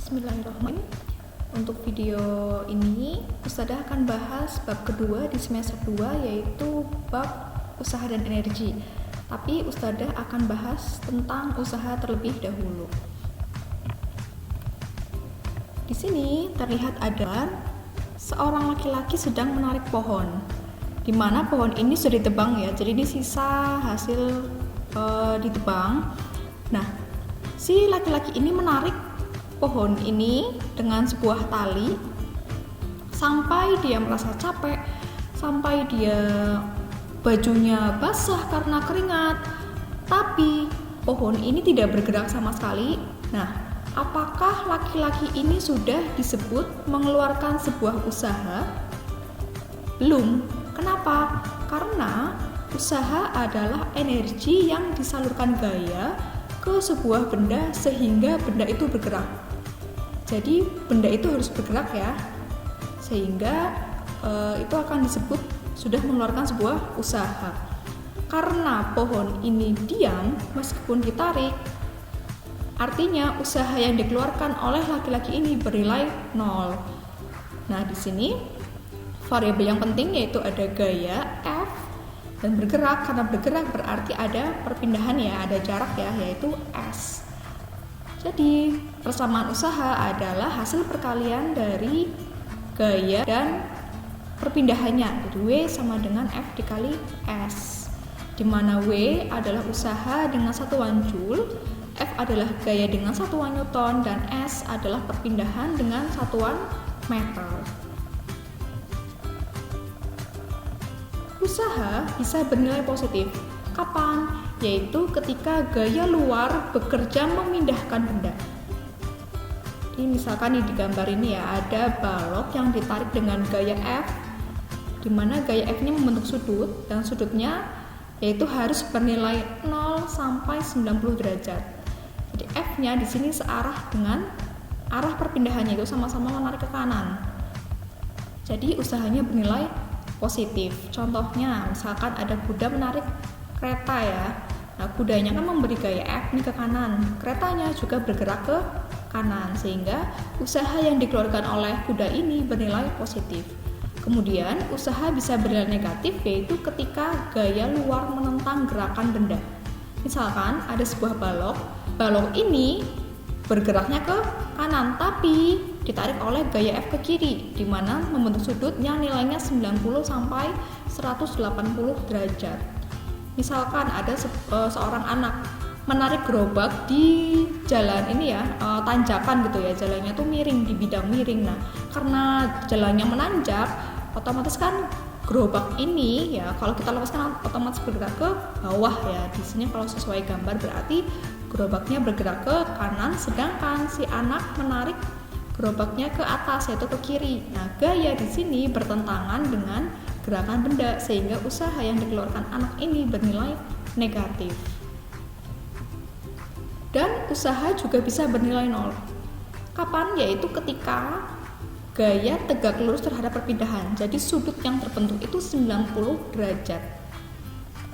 Bismillahirrahmanirrahim. Untuk video ini, Ustadzah akan bahas bab kedua di semester 2, yaitu bab usaha dan energi. Tapi Ustadzah akan bahas tentang usaha terlebih dahulu. Di sini terlihat ada seorang laki-laki sedang menarik pohon, di mana pohon ini sudah ditebang ya. Jadi ini sisa hasil ditebang. Nah, si laki-laki ini menarik pohon ini dengan sebuah tali sampai dia merasa capek, sampai dia bajunya basah karena keringat, tapi pohon ini tidak bergerak sama sekali. Nah, apakah laki-laki ini sudah disebut mengeluarkan sebuah usaha? Belum. Kenapa? Karena usaha adalah energi yang disalurkan gaya ke sebuah benda sehingga benda itu bergerak. Jadi benda itu harus bergerak ya, sehingga itu akan disebut sudah mengeluarkan sebuah usaha. Karena pohon ini diam meskipun ditarik, artinya usaha yang dikeluarkan oleh laki-laki ini bernilai 0. Nah, di sini variabel yang penting yaitu ada gaya F dan bergerak. Karena bergerak berarti ada perpindahan ya, ada jarak ya, yaitu S. Jadi persamaan usaha adalah hasil perkalian dari gaya dan perpindahannya. Jadi W sama dengan F dikali S, di mana W adalah usaha dengan satuan Joule, F adalah gaya dengan satuan Newton, dan S adalah perpindahan dengan satuan meter. Usaha bisa bernilai positif. Kapan? Yaitu ketika gaya luar bekerja memindahkan benda. Ini misalkan di gambar ini ya, ada balok yang ditarik dengan gaya F, di mana gaya F ini membentuk sudut, dan sudutnya yaitu harus bernilai 0 sampai 90 derajat. Jadi F-nya di sini searah dengan arah perpindahannya, itu sama-sama menarik ke kanan. Jadi usahanya bernilai positif. Contohnya, misalkan ada kuda menarik kereta ya. Nah, kudanya kan memberi gaya F nih ke kanan, keretanya juga bergerak ke kanan, sehingga usaha yang dikeluarkan oleh kuda ini bernilai positif. Kemudian usaha bisa bernilai negatif, yaitu ketika gaya luar menentang gerakan benda. Misalkan ada sebuah balok ini bergeraknya ke kanan tapi ditarik oleh gaya F ke kiri, di mana membentuk sudut yang nilainya 90 sampai 180 derajat. Misalkan ada seorang anak menarik gerobak di jalan ini ya, tanjakan gitu ya, jalannya tuh miring, di bidang miring. Nah, karena jalannya menanjak, otomatis kan gerobak ini ya, kalau kita lepaskan otomatis bergerak ke bawah ya. Di sini kalau sesuai gambar berarti gerobaknya bergerak ke kanan, sedangkan si anak menarik gerobaknya ke atas, yaitu ke kiri. Nah, gaya di sini bertentangan dengan gerakan benda, sehingga usaha yang dikeluarkan anak ini bernilai negatif. Dan usaha juga bisa bernilai 0. Kapan? Yaitu ketika gaya tegak lurus terhadap perpindahan. Jadi sudut yang terbentuk itu 90 derajat.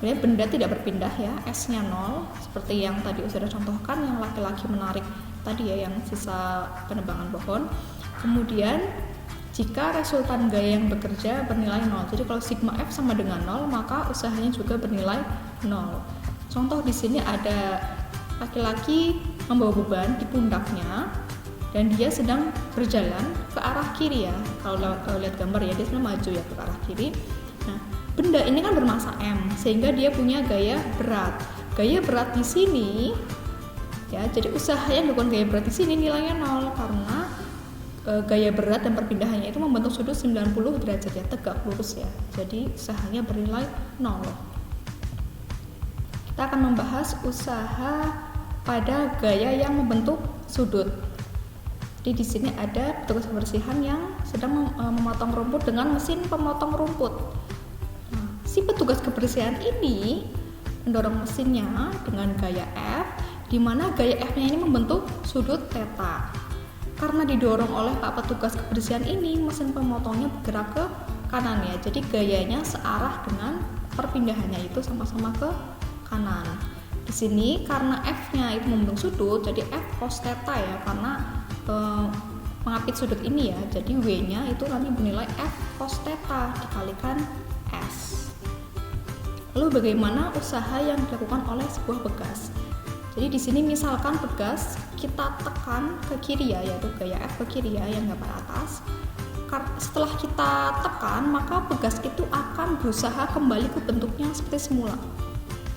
Kemudian benda tidak berpindah ya, S-nya 0, seperti yang tadi sudah contohkan, yang laki-laki menarik tadi ya, yang sisa penebangan pohon. Kemudian jika resultan gaya yang bekerja bernilai 0. Jadi kalau sigma F sama dengan 0, maka usahanya juga bernilai 0. Contoh di sini ada laki-laki membawa beban di pundaknya dan dia sedang berjalan ke arah kiri ya. Kalau lihat gambar ya, dia sedang maju ya ke arah kiri. Nah, benda ini kan bermassa M, sehingga dia punya gaya berat. Gaya berat di sini ya, jadi usaha yang dilakukan gaya berat di sini nilainya 0 karena gaya berat dan perpindahannya itu membentuk sudut 90 derajat ya, tegak lurus ya. Jadi usahanya bernilai 0. Kita akan membahas usaha pada gaya yang membentuk sudut. Jadi di sini ada petugas kebersihan yang sedang memotong rumput dengan mesin pemotong rumput. Nah, si petugas kebersihan ini mendorong mesinnya dengan gaya F, di mana gaya F-nya ini membentuk sudut theta. Karena didorong oleh Pak petugas kebersihan ini, mesin pemotongnya bergerak ke kanan ya. Jadi gayanya searah dengan perpindahannya, itu sama-sama ke kanan. Di sini karena F-nya itu membentuk sudut, jadi F cos theta ya, karena mengapit sudut ini ya. Jadi W-nya itu nanti bernilai F cos theta dikalikan S. Lalu bagaimana usaha yang dilakukan oleh sebuah bekas? Jadi di sini misalkan bekas kita tekan ke kiri ya, yaitu gaya F ke kiri ya, yang gambar atas. Setelah kita tekan, maka bekas itu akan berusaha kembali ke bentuknya seperti semula.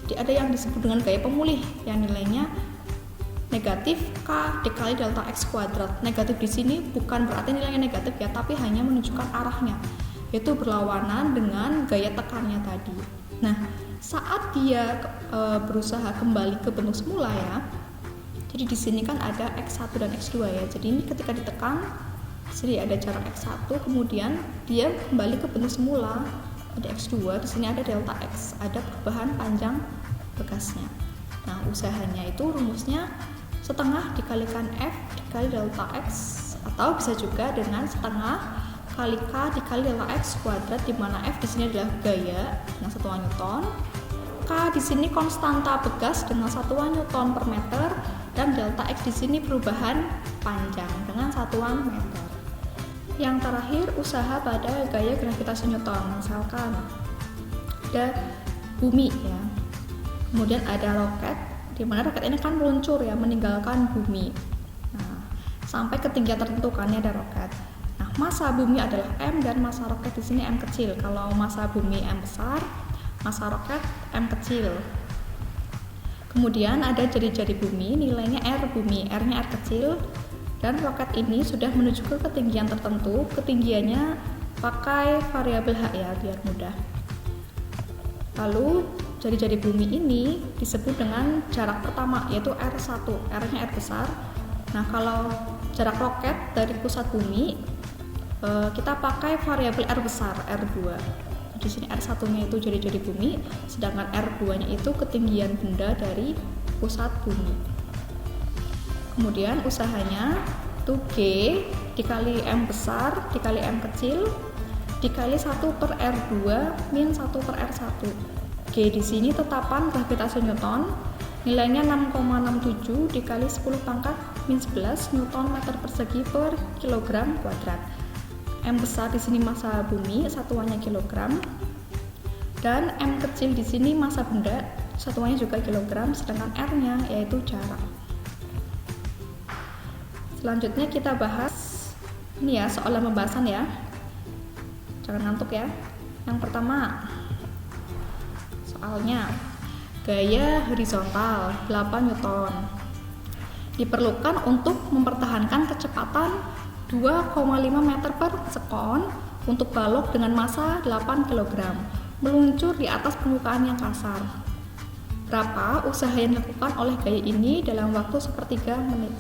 Jadi ada yang disebut dengan gaya pemulih yang nilainya negatif K dikali delta X kuadrat. Negatif di sini bukan berarti nilainya negatif ya, tapi hanya menunjukkan arahnya, yaitu berlawanan dengan gaya tekannya tadi. Nah, saat dia berusaha kembali ke bentuk semula ya, jadi di sini kan ada X1 dan X2 ya. Jadi ini ketika ditekan, di sini ada jarak X1, kemudian dia kembali ke bentuk semula, ada X2, di sini ada delta X, ada perubahan panjang bekasnya. Nah, usahanya itu rumusnya setengah dikalikan F dikali delta X, atau bisa juga dengan setengah kali K dikali delta X kuadrat, di mana F di sini adalah gaya dengan satuan Newton, K di sini konstanta bekas dengan satuan Newton per meter, dan delta X di sini perubahan panjang dengan satuan meter. Yang terakhir, usaha pada gaya gravitasi Newton. Misalkan ada bumi ya, kemudian ada roket, di mana roket ini kan meluncur ya, meninggalkan bumi. Nah, sampai ketinggian tertentu kan ada roket. Nah, massa bumi adalah M dan massa roket di sini M kecil. Kalau massa bumi M besar, massa roket M kecil. Kemudian ada jari-jari bumi, nilainya R bumi, R-nya R kecil, dan roket ini sudah menuju ke ketinggian tertentu. Ketinggiannya pakai variabel H ya, biar mudah. Lalu jari-jari bumi ini disebut dengan jarak pertama, yaitu R1, R-nya R besar. Nah, kalau jarak roket dari pusat bumi, kita pakai variabel R besar, R2. Di sini R1-nya itu jari-jari bumi, sedangkan R2-nya itu ketinggian benda dari pusat bumi. Kemudian usahanya itu G dikali M besar dikali M kecil dikali 1 per R2 min 1 per R1. G di sini tetapan gravitasi Newton, nilainya 6,67 dikali 10 pangkat min 11 Newton meter persegi per kilogram kuadrat. M besar di sini massa bumi, satuannya kilogram, dan M kecil di sini massa benda, satuannya juga kilogram, sedangkan R-nya yaitu jarak. Selanjutnya kita bahas ini ya, soal pembahasan ya. Jangan ngantuk ya. Yang pertama, soalnya gaya horizontal 8 Newton diperlukan untuk mempertahankan kecepatan 2,5 meter per sekon untuk balok dengan massa 8 kg meluncur di atas permukaan yang kasar. Berapa usaha yang dilakukan oleh gaya ini dalam waktu sepertiga menit?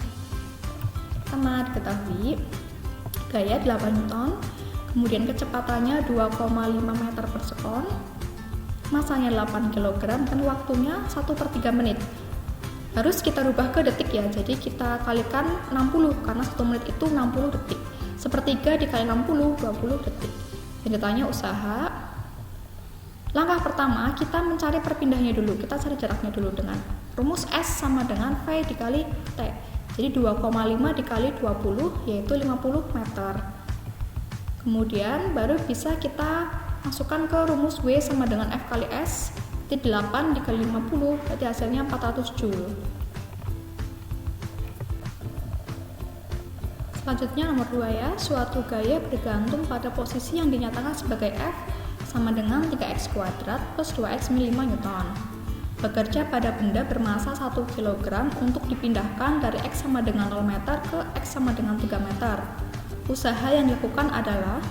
Pertama diketahui gaya 8 Newton, kemudian kecepatannya 2,5 meter per sekon, massanya 8 kg, dan waktunya 1/3 menit. Harus kita rubah ke detik ya, jadi kita kalikan 60 karena 1 menit itu 60 detik. Sepertiga dikali 60, 20 detik. Jadi ditanya usaha. Langkah pertama, kita mencari perpindahnya dulu. Kita cari jaraknya dulu dengan rumus S sama dengan V dikali T. Jadi 2,5 dikali 20 yaitu 50 meter. Kemudian baru bisa kita masukkan ke rumus W sama dengan F kali S. Jadi 8 dikali 50, berarti hasilnya 400 Joule. Selanjutnya nomor 2 ya, suatu gaya bergantung pada posisi yang dinyatakan sebagai F sama dengan 3x kuadrat plus 2x min 5 Newton. Bekerja pada benda bermassa 1 kg untuk dipindahkan dari x sama dengan 0 meter ke x sama dengan 3 meter. Usaha yang dilakukan adalah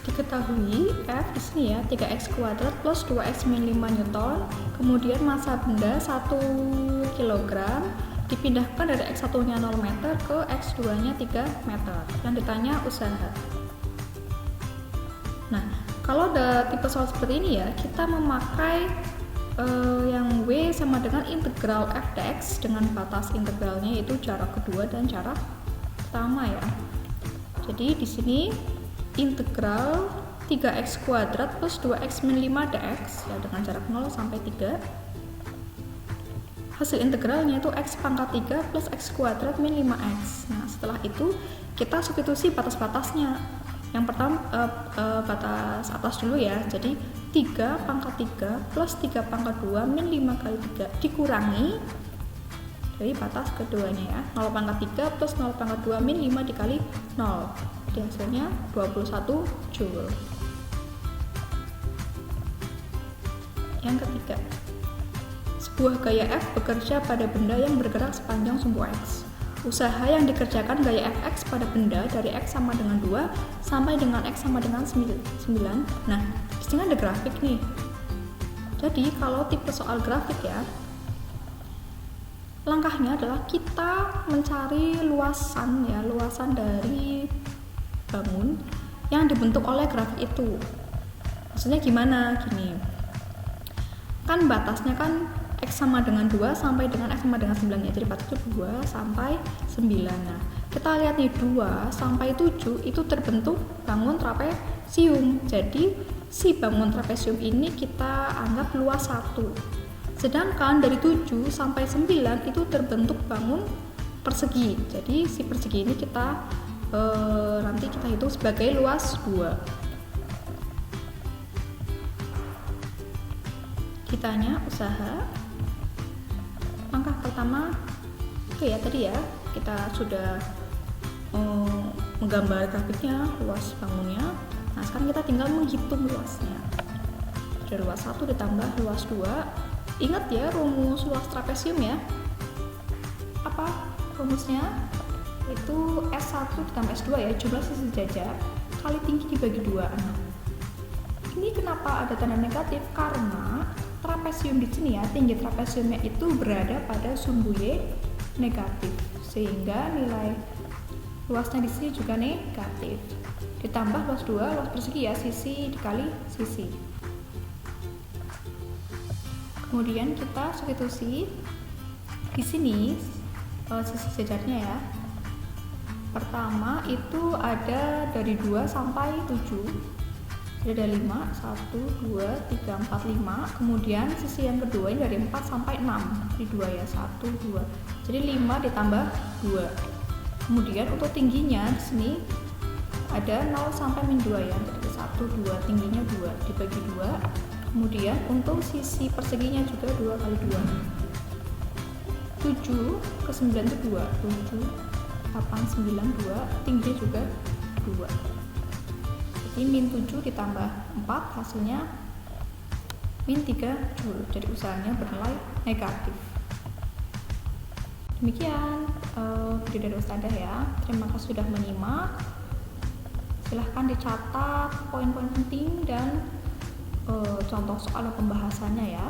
diketahui F di sini ya 3x kuadrat plus 2x min 5 Newton, kemudian massa benda 1 kg dipindahkan dari x1 nya 0 meter ke x2 nya 3 meter. Yang ditanya usaha. Nah, kalau ada tipe soal seperti ini ya, kita memakai yang W sama dengan integral f dx dengan batas integralnya yaitu jarak kedua dan jarak pertama ya. Jadi di sini integral 3x kuadrat plus 2x min 5 dx ya dengan jarak 0 sampai 3. hasil integralnya itu x pangkat 3 plus x kuadrat min 5x. Nah, setelah itu kita substitusi batas-batasnya. Yang pertama batas atas dulu ya. Jadi 3 pangkat 3 plus 3 pangkat 2 min 5 kali 3 dikurangi dari batas keduanya ya. 0 pangkat 3 plus 0 pangkat 2 min 5 dikali 0. Jadi hasilnya 21 Joule. Yang ketiga, sebuah gaya F bekerja pada benda yang bergerak sepanjang sumbu X. Usaha yang dikerjakan gaya Fx pada benda dari X sama dengan 2 sampai dengan X sama dengan 9. Nah, di sini ada grafik nih. Jadi, kalau tipe soal grafik ya, langkahnya adalah kita mencari luasan dari bangun yang dibentuk oleh grafik itu. Maksudnya gimana? Gini. Kan batasnya kan X sama dengan 2 sampai dengan X sama dengan 9 ya. Jadi batas itu 2 sampai 9. Nah, kita lihat nih 2 sampai 7 itu terbentuk bangun trapesium. Jadi si bangun trapesium ini kita anggap luas 1. Sedangkan dari 7 sampai 9 itu terbentuk bangun persegi. Jadi si persegi ini kita nanti kita hitung sebagai luas 2. Ditanya usaha. Langkah pertama itu ya tadi ya, kita sudah menggambar grafiknya, luas bangunnya. Nah, sekarang kita tinggal menghitung luasnya. Dari luas 1 ditambah luas 2. Ingat ya rumus luas trapesium ya. Apa rumusnya? Itu S1 ditambah S2 ya, jumlah sisi sejajar kali tinggi dibagi 2. Nah, ini kenapa ada tanda negatif? Karena trapesium di sini ya, tinggi trapesiumnya itu berada pada sumbu Y negatif, sehingga nilai luasnya di sini juga negatif. Ditambah luas 2, luas persegi ya, sisi dikali sisi. Kemudian kita substitusi di sini sisi sejajarnya ya. Pertama itu ada dari 2 sampai 7. Jadi ada 5, 1, 2, 3, 4, 5. Kemudian sisi yang kedua ini dari 4 sampai 6. Di 2 ya, 1, 2. Jadi 5 ditambah 2. Kemudian untuk tingginya di sini ada 0 sampai min 2 ya. Jadi 1, 2, tingginya 2 dibagi 2. Kemudian untuk sisi perseginya juga 2 kali 2. 7 ke 9 itu 2. 7, 8, 9, 2. Tingginya juga 2. Jadi min 7 ditambah 4 hasilnya min 3 Joule. Jadi usahanya bernilai negatif. Demikian video dari Ustadzah ya. Terima kasih sudah menyimak. Silahkan dicatat poin-poin penting dan contoh soal pembahasannya ya.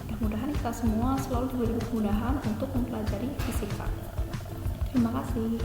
Mudah-mudahan kita semua selalu diberi kemudahan untuk mempelajari fisika. Terima kasih.